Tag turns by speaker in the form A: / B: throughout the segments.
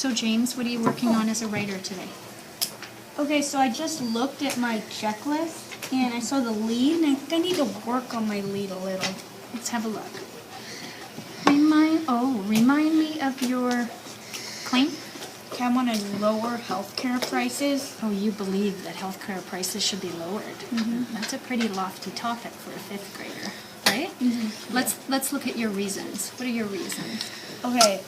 A: So James, what are you working on as a writer today?
B: Okay, so I just looked at my checklist and I saw the lead, and I think I need to work on my lead a little.
A: Let's have a look. Remind me of your claim.
B: Okay, I want to lower healthcare prices.
A: Oh, you believe that healthcare prices should be lowered. That's a pretty lofty topic for a fifth grader, right? Let's look at your reasons. What are your reasons?
B: Okay,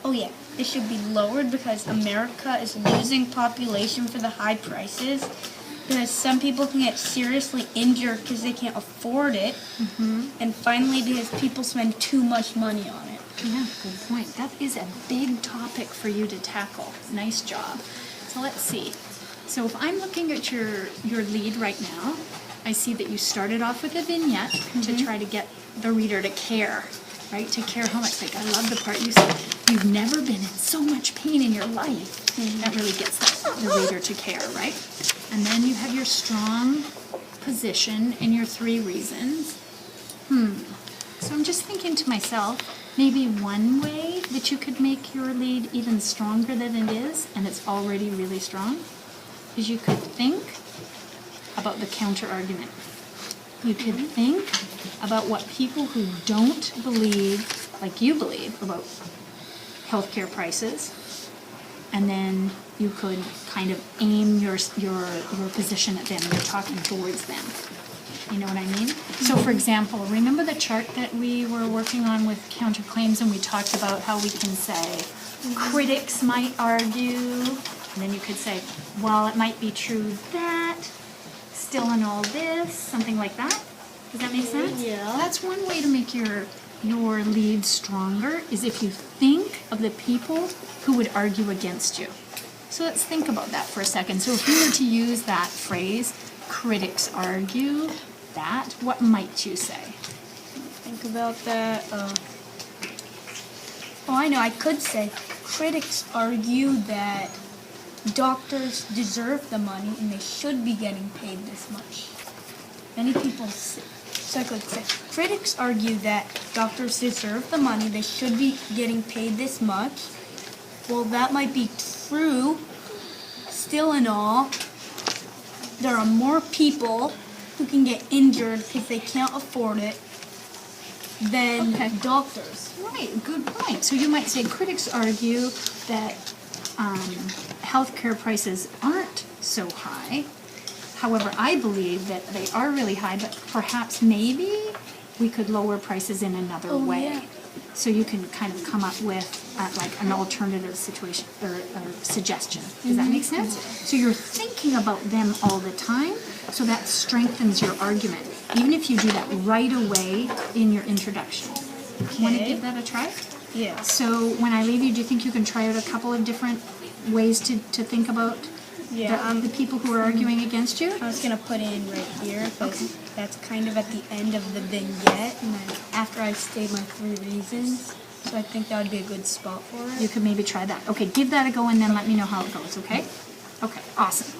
B: oh yeah, it should be lowered because America is losing population for the high prices. Because some people can get seriously injured because they can't afford it. And finally, because people spend too much money on it.
A: Yeah, good point. That is a big topic for you to tackle. Nice job. So let's see. So if I'm looking at your lead right now, I see that you started off with a vignette to try to get the reader to care, right? To care how much. Like, I love the part you said, you've never been in so much pain in your life. That really gets the reader to care, right? And then you have your strong position and your 3 reasons. So I'm just thinking to myself, maybe one way that you could make your lead even stronger than it is, and it's already really strong, is you could think about the counter-argument. You could think about what people who don't believe, like you believe, about healthcare prices, and then you could kind of aim your position at them. You're talking towards them. You know what I mean? So, for example, remember the chart that we were working on with counterclaims, and we talked about how we can say, critics might argue, and then you could say, well, it might be true that, still in all this, something like that. Does that make sense?
B: Yeah.
A: That's one way to make your lead stronger, is if you think of the people who would argue against you. So let's think about that for a second. So if you were to use that phrase, critics argue that, what might you say?
B: Think about that. Oh, I know. I could say critics argue that doctors deserve the money and they should be getting paid this much. Many people say. So I could say, critics argue that doctors deserve the money, they should be getting paid this much. Well, that might be true. Still in all, there are more people who can get injured because they can't afford it than doctors.
A: Right, good point. So you might say critics argue that healthcare prices aren't so high. However, I believe that they are really high, but perhaps maybe we could lower prices in another way.
B: Yeah.
A: So you can kind of come up with like an alternative situation or suggestion. Does that make sense? So you're thinking about them all the time, so that strengthens your argument, even if you do that right away in your introduction. Want to give that a try?
B: Yeah.
A: So when I leave you, do you think you can try out a couple of different ways to think about the people who are arguing against you?
B: I was going to put in right here because that's kind of at the end of the vignette, and then after I state my 3 reasons, so I think that would be a good spot for it.
A: You could maybe try that. Okay, give that a go and then let me know how it goes, okay? Okay, awesome.